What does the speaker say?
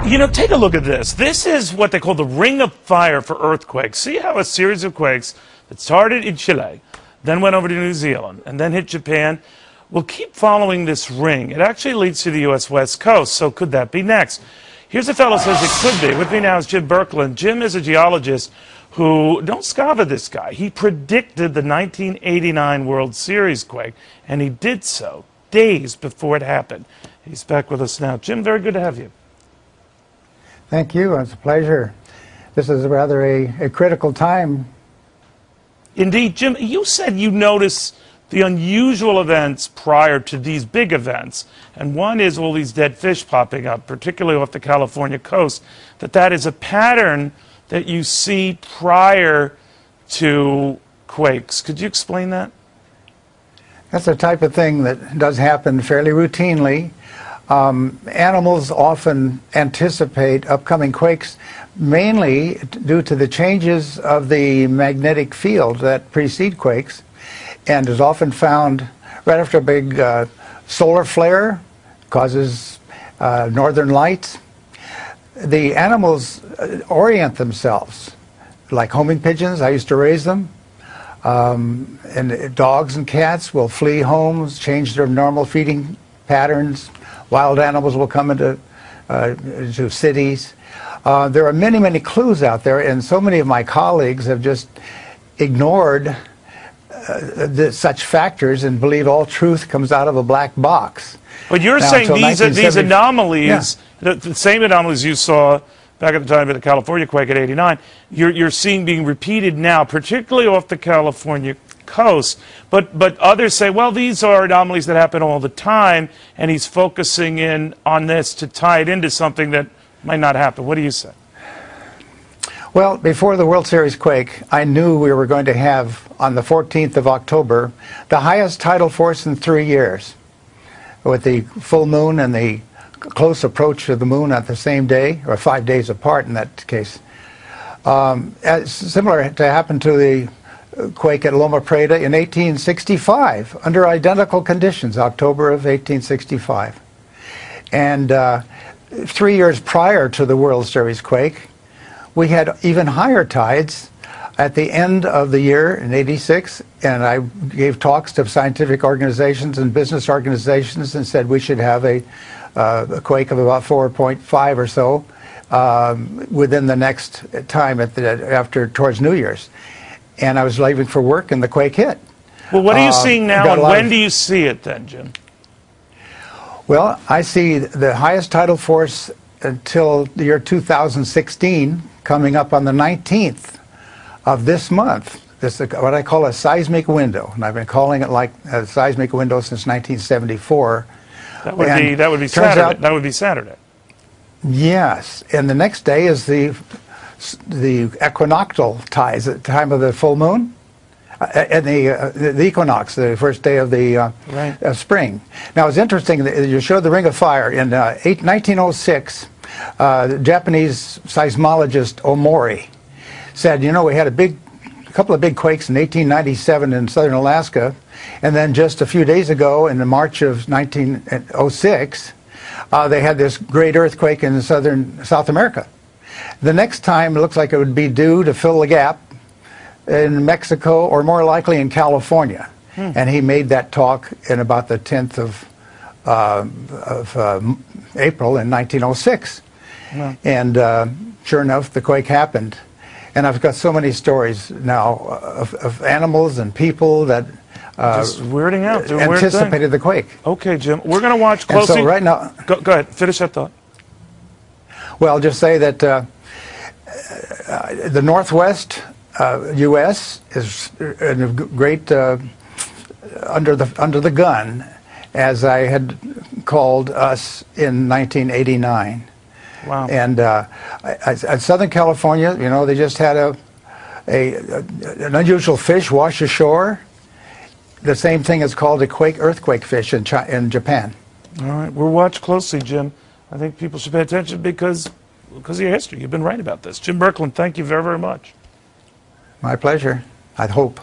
You know, take a look at this. This is what they call the ring of fire for earthquakes. See how a series of quakes that started in Chile, then went over to New Zealand, and then hit Japan, will keep following this ring. It actually leads to the U.S. West Coast, so could that be next? Here's a fellow who says it could be. With me now is Jim Berkland. Jim is a geologist who, don't scoff at this guy, he predicted the 1989 World Series quake, and he did so days before it happened. He's back with us now. Jim, very good to have you. Thank you. It's a pleasure. This is rather a critical time. Indeed. Jim, you said you noticed the unusual events prior to these big events, and one is all these dead fish popping up, particularly off the California coast, that is a pattern that you see prior to quakes. Could you explain that? That's the type of thing that does happen fairly routinely. Animals often anticipate upcoming quakes mainly due to the changes of the magnetic field that precede quakes, and is often found right after a big solar flare causes northern lights. The animals orient themselves like homing pigeons. I used to raise them. And dogs and cats will flee homes, change their normal feeding patterns. Wild animals will come into cities. There are many, many clues out there, and so many of my colleagues have just ignored such factors and believe all truth comes out of a black box. But you're now, saying these anomalies, yeah, the same anomalies you saw back at the time of the California quake at '89, you're seeing being repeated now, particularly off the California coast. But others say, well, these are anomalies that happen all the time, and he's focusing in on this to tie it into something that might not happen. What do you say? Well, before the World Series quake, I knew we were going to have, on the 14th of October, the highest tidal force in 3 years, with the full moon and the close approach of the moon at the same day, or 5 days apart in that case. Similar to happened to the quake at Loma Prieta in 1865, under identical conditions, October of 1865. And 3 years prior to the World Series quake, we had even higher tides at the end of the year in '86, and I gave talks to scientific organizations and business organizations and said we should have a quake of about 4.5 or so within the next time towards New Year's. And I was leaving for work and the quake hit. Well, what are you seeing now, and when do you see it then, Jim? Well, I see the highest tidal force until the year 2016 coming up on the 19th of this month. This is what I call a seismic window, and I've been calling it like a seismic window since 1974. That would be Saturday. That would be Saturday. Yes, and the next day is the equinoctial tides, the time of the full moon, and the equinox, the first day of the spring. Now, it's interesting that you showed the Ring of Fire. In 1906, the Japanese seismologist Omori said, you know, we had a couple of big quakes in 1897 in southern Alaska, and then just a few days ago, in the March of 1906, they had this great earthquake in South America. The next time, it looks like it would be due to fill the gap in Mexico, or more likely in California. And he made that talk in about the 10th of April in 1906. And sure enough, the quake happened. And I've got so many stories now of animals and people that just weirding out, doing anticipated the quake. Okay, Jim, we're going to watch closely. And so right now, go ahead, finish that thought. Well, I'll just say that the Northwest U.S. is in a great under the gun, as I had called us in 1989. Wow. And at Southern California, you know, they just had an unusual fish wash ashore. The same thing is called a earthquake fish in Japan. All right, we'll watch closely, Jim. I think people should pay attention because of your history. You've been right about this. Jim Berkland, thank you very, very much. My pleasure, I hope.